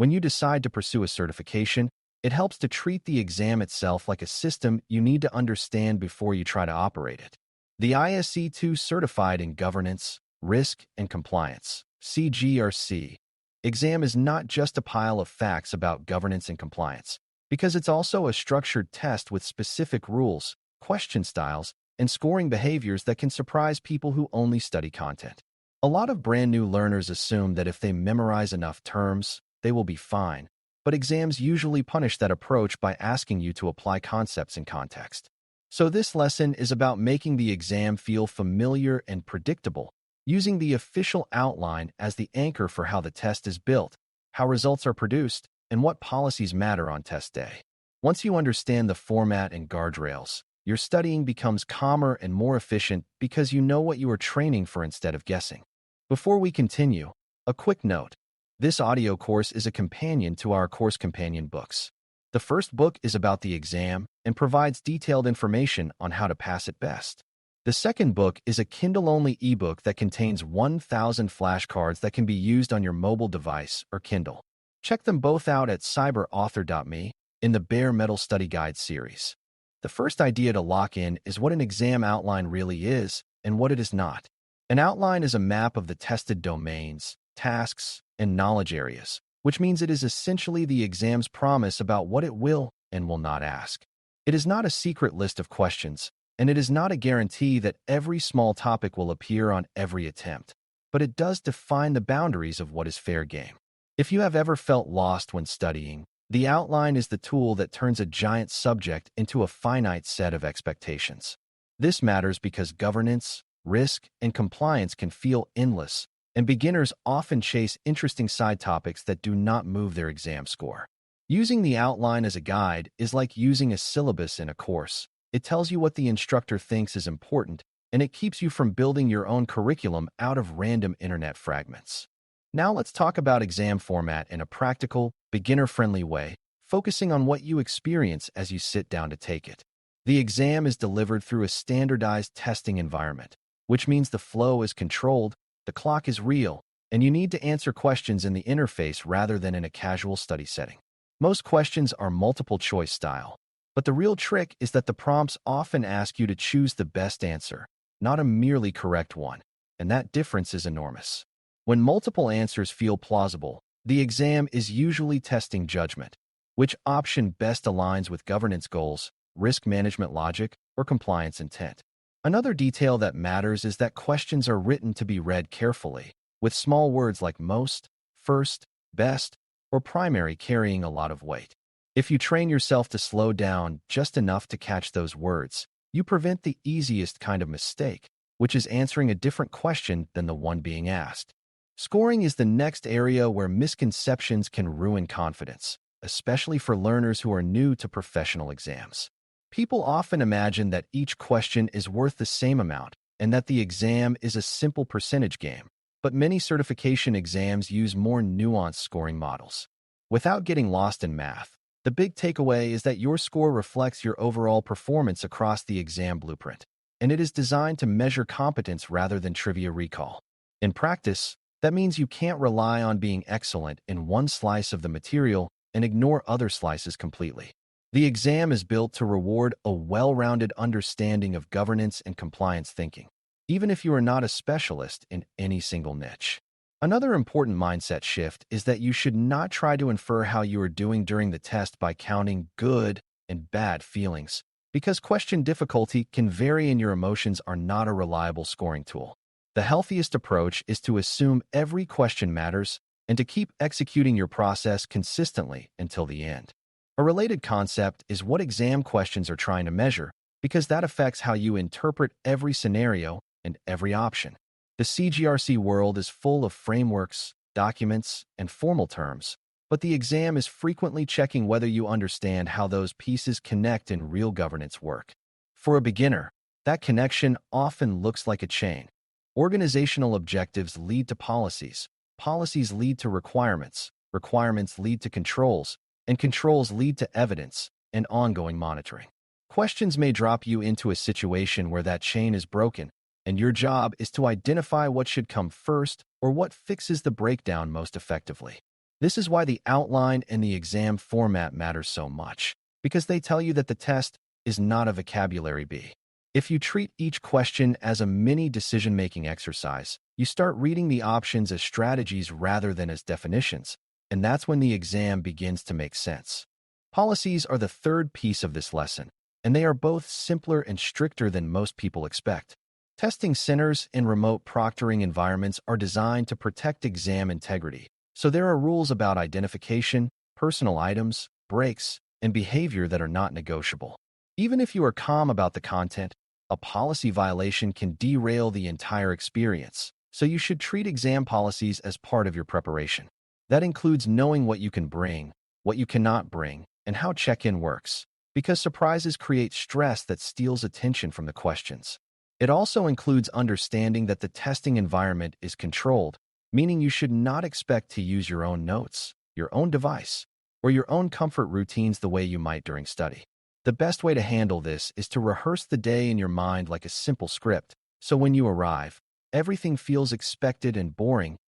When you decide to pursue a certification, it helps to treat the exam itself like a system you need to understand before you try to operate it. The ISC2 Certified in Governance, Risk, and Compliance (CGRC) exam is not just a pile of facts about governance and compliance, because it's also a structured test with specific rules, question styles, and scoring behaviors that can surprise people who only study content. A lot of brand new learners assume that if they memorize enough terms, they will be fine, but exams usually punish that approach by asking you to apply concepts in context. So this lesson is about making the exam feel familiar and predictable, using the official outline as the anchor for how the test is built, how results are produced, and what policies matter on test day. Once you understand the format and guardrails, your studying becomes calmer and more efficient because you know what you are training for instead of guessing. Before we continue, a quick note. This audio course is a companion to our course companion books. The first book is about the exam and provides detailed information on how to pass it best. The second book is a Kindle-only ebook that contains 1,000 flashcards that can be used on your mobile device or Kindle. Check them both out at CGRC.Me in the Bare Metal Study Guide series. The first idea to lock in is what an exam outline really is and what it is not. An outline is a map of the tested domains, tasks, and knowledge areas, which means it is essentially the exam's promise about what it will and will not ask. It is not a secret list of questions, and it is not a guarantee that every small topic will appear on every attempt, but it does define the boundaries of what is fair game. If you have ever felt lost when studying, the outline is the tool that turns a giant subject into a finite set of expectations. This matters because governance, risk, and compliance can feel endless, and beginners often chase interesting side topics that do not move their exam score. Using the outline as a guide is like using a syllabus in a course. It tells you what the instructor thinks is important, and it keeps you from building your own curriculum out of random internet fragments. Now let's talk about exam format in a practical, beginner-friendly way, focusing on what you experience as you sit down to take it. The exam is delivered through a standardized testing environment, which means the flow is controlled, the clock is real, and you need to answer questions in the interface rather than in a casual study setting. Most questions are multiple-choice style, but the real trick is that the prompts often ask you to choose the best answer, not a merely correct one, and that difference is enormous. When multiple answers feel plausible, the exam is usually testing judgment. Which option best aligns with governance goals, risk management logic, or compliance intent? Another detail that matters is that questions are written to be read carefully, with small words like most, first, best, or primary carrying a lot of weight. If you train yourself to slow down just enough to catch those words, you prevent the easiest kind of mistake, which is answering a different question than the one being asked. Scoring is the next area where misconceptions can ruin confidence, especially for learners who are new to professional exams. People often imagine that each question is worth the same amount and that the exam is a simple percentage game, but many certification exams use more nuanced scoring models. Without getting lost in math, the big takeaway is that your score reflects your overall performance across the exam blueprint, and it is designed to measure competence rather than trivia recall. In practice, that means you can't rely on being excellent in one slice of the material and ignore other slices completely. The exam is built to reward a well-rounded understanding of governance and compliance thinking, even if you are not a specialist in any single niche. Another important mindset shift is that you should not try to infer how you are doing during the test by counting good and bad feelings, because question difficulty can vary and your emotions are not a reliable scoring tool. The healthiest approach is to assume every question matters and to keep executing your process consistently until the end. A related concept is what exam questions are trying to measure, because that affects how you interpret every scenario and every option. The CGRC world is full of frameworks, documents, and formal terms, but the exam is frequently checking whether you understand how those pieces connect in real governance work. For a beginner, that connection often looks like a chain. Organizational objectives lead to policies, policies lead to requirements, requirements lead to controls, and controls lead to evidence and ongoing monitoring. Questions may drop you into a situation where that chain is broken, and your job is to identify what should come first or what fixes the breakdown most effectively. This is why the outline and the exam format matter so much, because they tell you that the test is not a vocabulary bee. If you treat each question as a mini decision-making exercise, you start reading the options as strategies rather than as definitions, and that's when the exam begins to make sense. Policies are the third piece of this lesson, and they are both simpler and stricter than most people expect. Testing centers in remote proctoring environments are designed to protect exam integrity, so there are rules about identification, personal items, breaks, and behavior that are not negotiable. Even if you are calm about the content, a policy violation can derail the entire experience, so you should treat exam policies as part of your preparation. That includes knowing what you can bring, what you cannot bring, and how check-in works, because surprises create stress that steals attention from the questions. It also includes understanding that the testing environment is controlled, meaning you should not expect to use your own notes, your own device, or your own comfort routines the way you might during study. The best way to handle this is to rehearse the day in your mind like a simple script, so when you arrive, everything feels expected and boring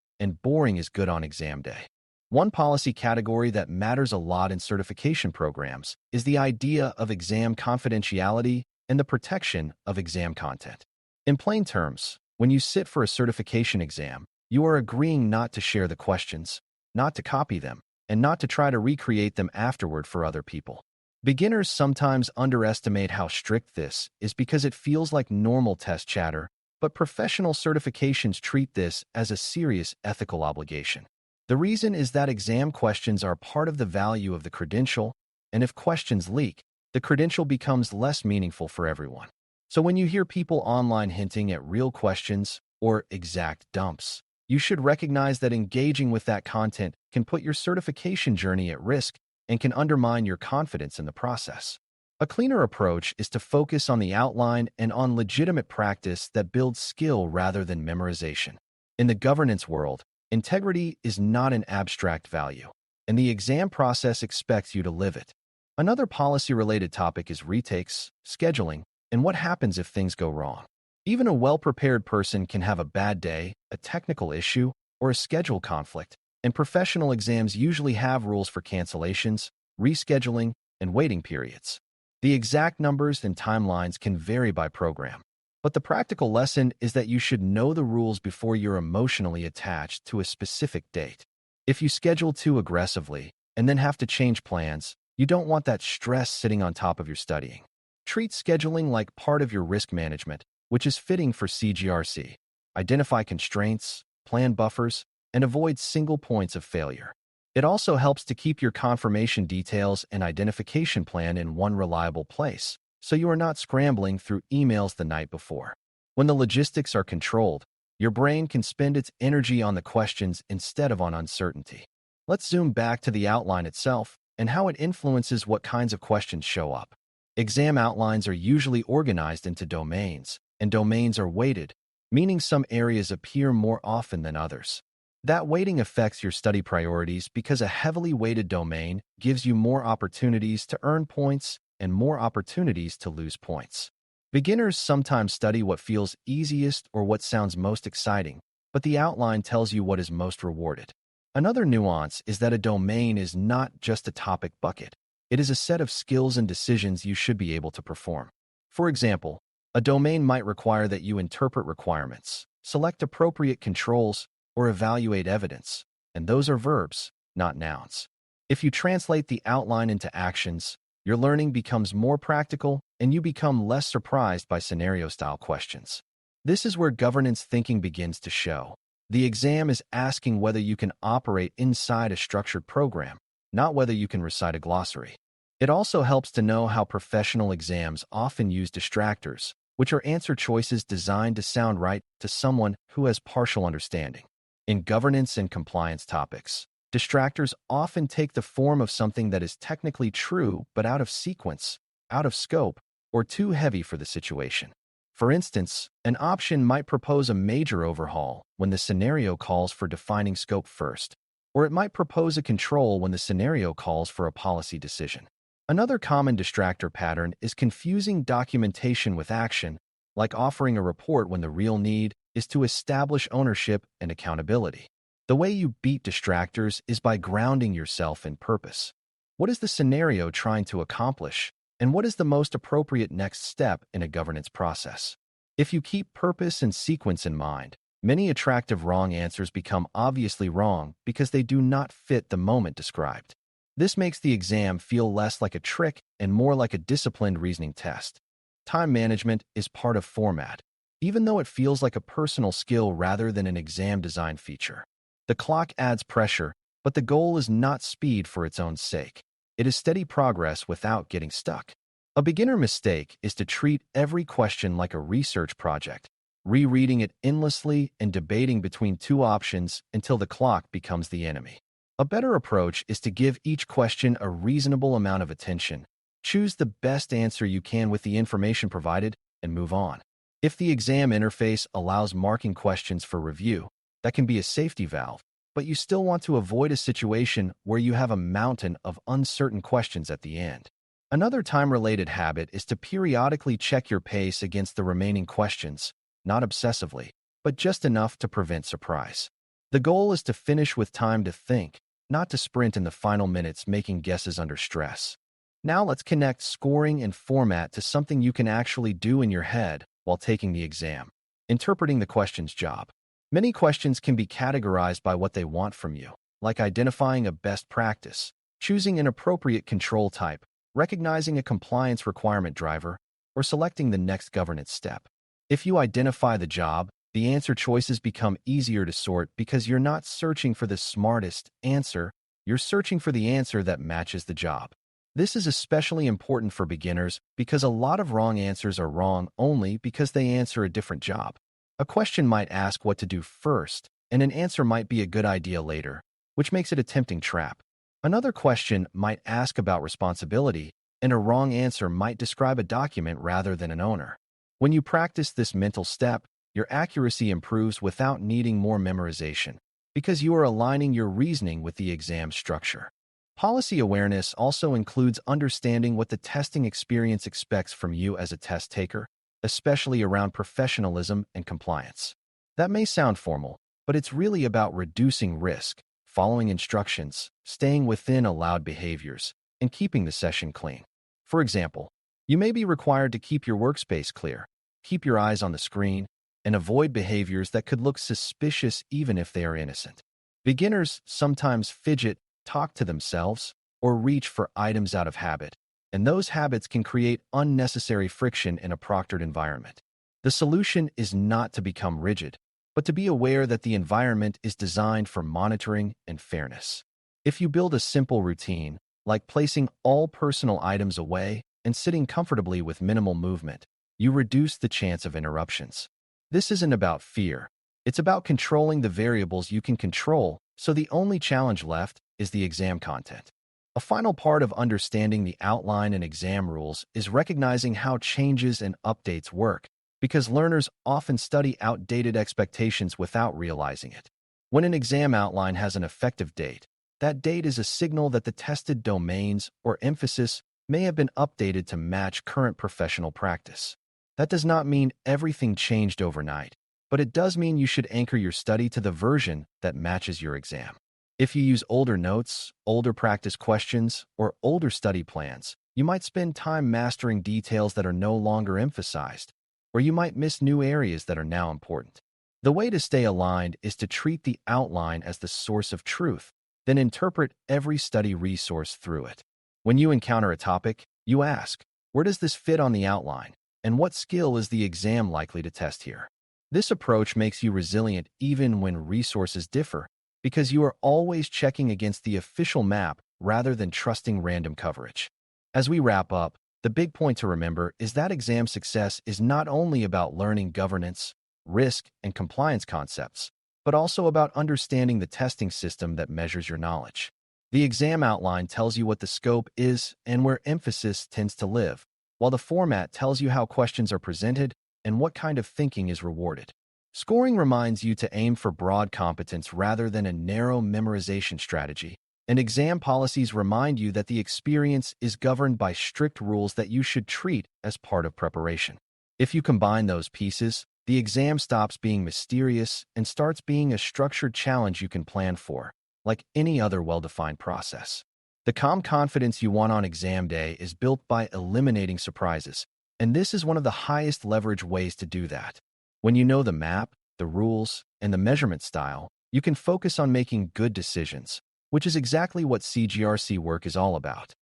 is good on exam day. One policy category that matters a lot in certification programs is the idea of exam confidentiality and the protection of exam content. In plain terms, when you sit for a certification exam, you are agreeing not to share the questions, not to copy them, and not to try to recreate them afterward for other people. Beginners sometimes underestimate how strict this is because it feels like normal test chatter, but professional certifications treat this as a serious ethical obligation. The reason is that exam questions are part of the value of the credential, and if questions leak, the credential becomes less meaningful for everyone. So when you hear people online hinting at real questions or exact dumps, you should recognize that engaging with that content can put your certification journey at risk and can undermine your confidence in the process. A cleaner approach is to focus on the outline and on legitimate practice that builds skill rather than memorization. In the governance world, integrity is not an abstract value, and the exam process expects you to live it. Another policy-related topic is retakes, scheduling, and what happens if things go wrong. Even a well-prepared person can have a bad day, a technical issue, or a schedule conflict, and professional exams usually have rules for cancellations, rescheduling, and waiting periods. The exact numbers and timelines can vary by program, but the practical lesson is that you should know the rules before you're emotionally attached to a specific date. If you schedule too aggressively and then have to change plans, you don't want that stress sitting on top of your studying. Treat scheduling like part of your risk management, which is fitting for CGRC. Identify constraints, plan buffers, and avoid single points of failure. It also helps to keep your confirmation details and identification plan in one reliable place, so you are not scrambling through emails the night before. When the logistics are controlled, your brain can spend its energy on the questions instead of on uncertainty. Let's zoom back to the outline itself and how it influences what kinds of questions show up. Exam outlines are usually organized into domains, and domains are weighted, meaning some areas appear more often than others. That weighting affects your study priorities because a heavily weighted domain gives you more opportunities to earn points and more opportunities to lose points. Beginners sometimes study what feels easiest or what sounds most exciting, but the outline tells you what is most rewarded. Another nuance is that a domain is not just a topic bucket. It is a set of skills and decisions you should be able to perform. For example, a domain might require that you interpret requirements, select appropriate controls, or evaluate evidence, and those are verbs, not nouns. If you translate the outline into actions, your learning becomes more practical and you become less surprised by scenario-style questions. This is where governance thinking begins to show. The exam is asking whether you can operate inside a structured program, not whether you can recite a glossary. It also helps to know how professional exams often use distractors, which are answer choices designed to sound right to someone who has partial understanding. In governance and compliance topics, distractors often take the form of something that is technically true but out of sequence, out of scope, or too heavy for the situation. For instance, an option might propose a major overhaul when the scenario calls for defining scope first, or it might propose a control when the scenario calls for a policy decision. Another common distractor pattern is confusing documentation with action, like offering a report when the real need is to establish ownership and accountability. The way you beat distractors is by grounding yourself in purpose. What is the scenario trying to accomplish, and what is the most appropriate next step in a governance process? If you keep purpose and sequence in mind, many attractive wrong answers become obviously wrong because they do not fit the moment described. This makes the exam feel less like a trick and more like a disciplined reasoning test. Time management is part of format, even though it feels like a personal skill rather than an exam design feature. The clock adds pressure, but the goal is not speed for its own sake. It is steady progress without getting stuck. A beginner mistake is to treat every question like a research project, rereading it endlessly and debating between two options until the clock becomes the enemy. A better approach is to give each question a reasonable amount of attention, choose the best answer you can with the information provided, and move on. If the exam interface allows marking questions for review, that can be a safety valve, but you still want to avoid a situation where you have a mountain of uncertain questions at the end. Another time-related habit is to periodically check your pace against the remaining questions, not obsessively, but just enough to prevent surprise. The goal is to finish with time to think, not to sprint in the final minutes making guesses under stress. Now let's connect scoring and format to something you can actually do in your head while taking the exam. Interpreting the question's job. Many questions can be categorized by what they want from you, like identifying a best practice, choosing an appropriate control type, recognizing a compliance requirement driver, or selecting the next governance step. If you identify the job, the answer choices become easier to sort because you're not searching for the smartest answer, you're searching for the answer that matches the job. This is especially important for beginners because a lot of wrong answers are wrong only because they answer a different job. A question might ask what to do first, and an answer might be a good idea later, which makes it a tempting trap. Another question might ask about responsibility, and a wrong answer might describe a document rather than an owner. When you practice this mental step, your accuracy improves without needing more memorization, because you are aligning your reasoning with the exam structure. Policy awareness also includes understanding what the testing experience expects from you as a test taker, especially around professionalism and compliance. That may sound formal, but it's really about reducing risk, following instructions, staying within allowed behaviors, and keeping the session clean. For example, you may be required to keep your workspace clear, keep your eyes on the screen, and avoid behaviors that could look suspicious even if they are innocent. Beginners sometimes fidget, talk to themselves, or reach for items out of habit, and those habits can create unnecessary friction in a proctored environment. The solution is not to become rigid, but to be aware that the environment is designed for monitoring and fairness. If you build a simple routine, like placing all personal items away and sitting comfortably with minimal movement, you reduce the chance of interruptions. This isn't about fear. It's about controlling the variables you can control, so the only challenge left is the exam content. A final part of understanding the outline and exam rules is recognizing how changes and updates work, because learners often study outdated expectations without realizing it. When an exam outline has an effective date, that date is a signal that the tested domains or emphasis may have been updated to match current professional practice. That does not mean everything changed overnight, but it does mean you should anchor your study to the version that matches your exam. If you use older notes, older practice questions, or older study plans, you might spend time mastering details that are no longer emphasized, or you might miss new areas that are now important. The way to stay aligned is to treat the outline as the source of truth, then interpret every study resource through it. When you encounter a topic, you ask, where does this fit on the outline, and what skill is the exam likely to test here? This approach makes you resilient even when resources differ, because you are always checking against the official map rather than trusting random coverage. As we wrap up, the big point to remember is that exam success is not only about learning governance, risk, and compliance concepts, but also about understanding the testing system that measures your knowledge. The exam outline tells you what the scope is and where emphasis tends to live, while the format tells you how questions are presented and what kind of thinking is rewarded. Scoring reminds you to aim for broad competence rather than a narrow memorization strategy, and exam policies remind you that the experience is governed by strict rules that you should treat as part of preparation. If you combine those pieces, The exam stops being mysterious and starts being a structured challenge you can plan for, like any other well-defined process. The calm confidence you want on exam day is built by eliminating surprises, and this is one of the highest leverage ways to do that. When you know the map, the rules, and the measurement style, you can focus on making good decisions, which is exactly what CGRC work is all about.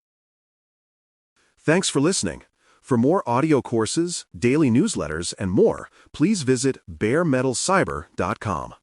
Thanks for listening. For more audio courses, daily newsletters, and more, please visit baremetalcyber.com.